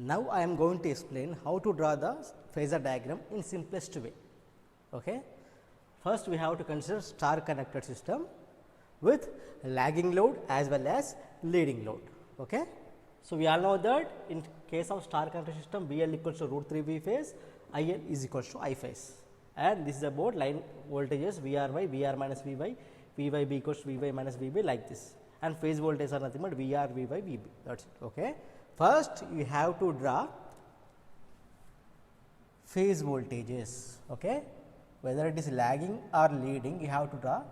Now, I am going to explain how to draw the phasor diagram in simplest way. Okay. First, we have to consider star connected system with lagging load as well as leading load. Okay. So, we all know that in case of star connected system, V L equals to root 3 V phase, I L is equals to I phase, and this is about line voltages V R Y, V R minus V Y, V Y B equals to V Y minus V B, like this, and phase voltage are nothing but V R, V Y, V B, that is it. Okay. First, you have to draw phase voltages. Okay. Whether it is lagging or leading, you have to draw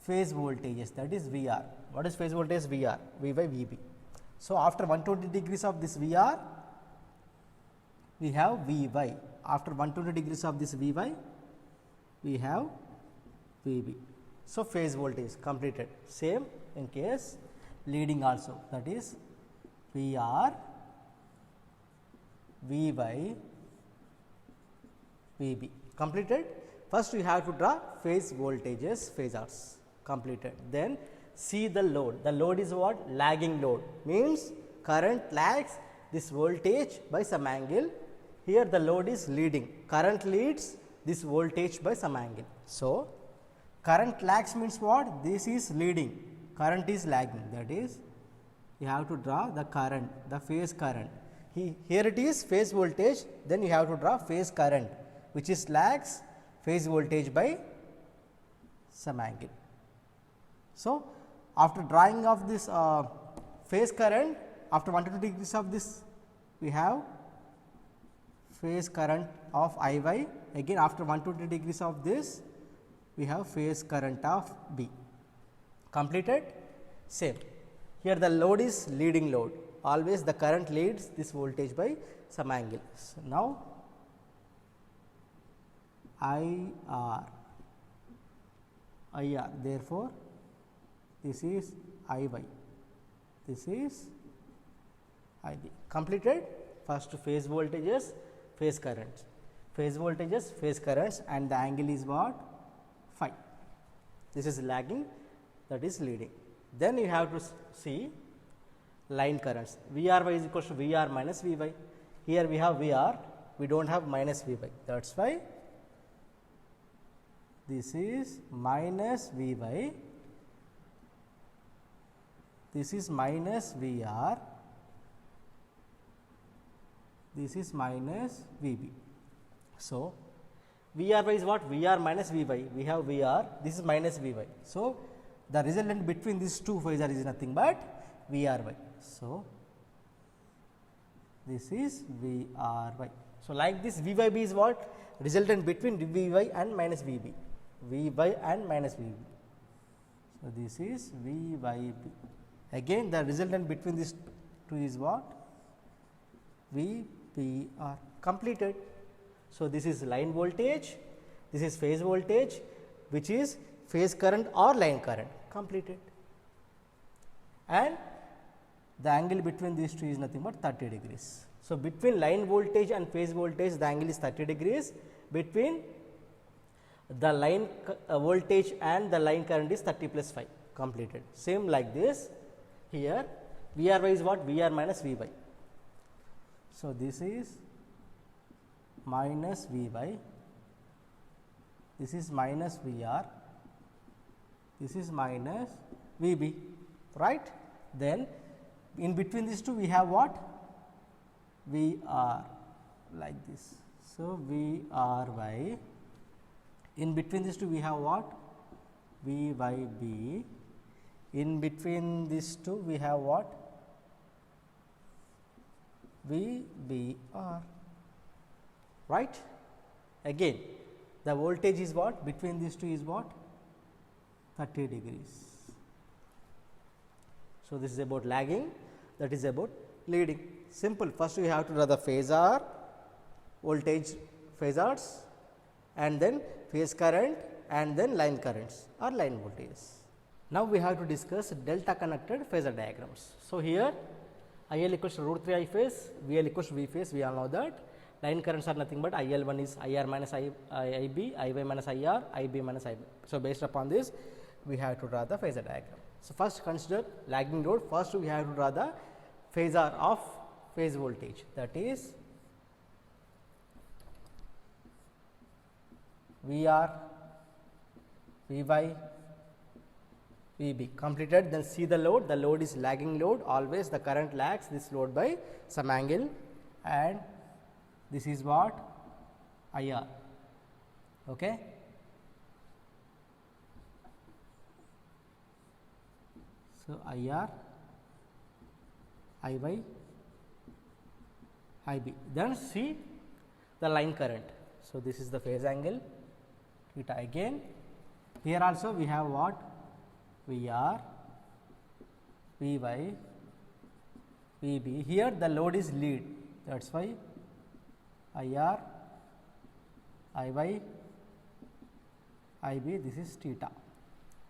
phase voltages, that is V R. What is phase voltage? V R, V Y, V B. So, after 120 degrees of this V R, we have V Y. After 120 degrees of this V Y, we have V B. So, phase voltage completed. Same in case leading also, that is V R, V Y, V B completed. First, we have to draw phase voltages, phasors completed. Then see the load. The load is what? Lagging load, means current lags this voltage by some angle. Here the load is leading, current leads this voltage by some angle. So, current lags means what? This is leading, current is lagging, that is you have to draw the current, the phase current. Here it is phase voltage, then you have to draw phase current, which is lags phase voltage by some angle. So, after drawing of this phase current, after 120 degrees of this, we have phase current of I Y. Again, after 120 degrees of this, we have phase current of B. Completed? Same. Here the load is leading load. Always the current leads this voltage by some angle. So, now I R, therefore, this is I Y, this is I B. Completed. First phase voltages, phase currents, phase voltages, phase currents, and the angle is what? Phi. This is lagging, that is leading. Then you have to see line currents. V R Y is equal to V R minus V Y. Here we have V R, we do not have minus V Y. That is why this is minus V Y, this is minus V R, this is minus V B. So, V R Y is what? V R minus V Y. We have V R, this is minus V Y. So, the resultant between these two phasors is nothing but V R Y. So, this is V R Y. So, like this V Y B is what? Resultant between V Y and minus V B. V Y and minus V B. So, this is V Y B. Again, the resultant between these two is what? V P R. Completed. So, this is line voltage, this is phase voltage, which is phase current or line current. Completed. And the angle between these two is nothing but 30 degrees. So, between line voltage and phase voltage, the angle is 30 degrees. Between the line voltage and the line current is 30 plus 5. Completed. Same like this. Here V R Y is what? V R minus V Y. So, this is minus V Y, this is minus V R, this is minus V B, right. Then in between these two we have what? V R, like this. So, V R Y, in between these two we have what? V Y B, in between these two we have what? V B R, right. Again, the voltage is what? Between these two is what? 30 degrees. So, this is about lagging, that is about leading. Simple. First, we have to draw the phasor, voltage phasors, and then phase current, and then line currents or line voltages. Now, we have to discuss delta connected phasor diagrams. So, here I L equals to root 3 I phase, V L equals to V phase, we all know that. Line currents are nothing but I L 1 is I R minus I B, I Y minus I R, I B minus I B. So, based upon this, we have to draw the phasor diagram. So, first consider lagging load. First, we have to draw the phasor of phase voltage, that is VR, Vy, Vb completed. Then see the load is lagging load, always the current lags this load by some angle, and this is what IR. Okay. So, IR, Iy, Ib, then see the line current. So, this is the phase angle theta again. Here also we have what? VR, Vy, Vb. Here the load is lead, that is why IR, Iy, Ib, this is theta,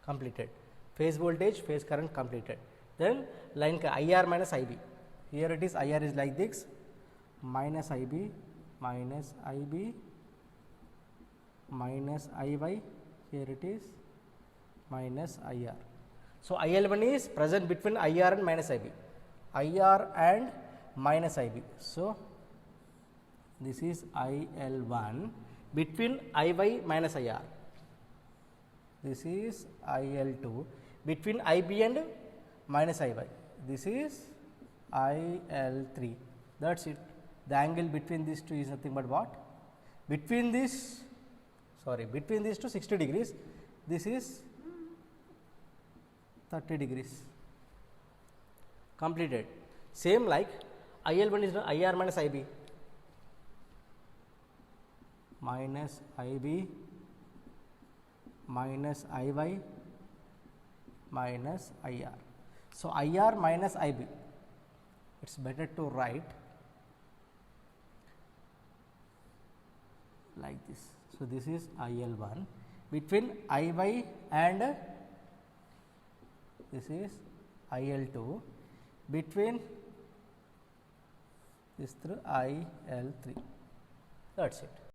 completed. Phase voltage, phase current completed. Then line IR minus Ib. Here it is IR is like this, minus Ib, minus Ib, minus Iy. Here it is minus IR. So, IL1 is present between IR and minus Ib. IR and minus Ib. So, this is IL1 between Iy minus IR. This is IL2 between Ib and minus Iy. This is IL3. That is it. The angle between these two is nothing but what? Between these two 60 degrees. This is 30 degrees. Completed. Same like IL1 is IR minus Ib. Minus Ib minus Iy minus IR. So, IR minus Ib, it is better to write like this. So, this is IL1 between Iy and this is IL2 between this through IL3, that is it.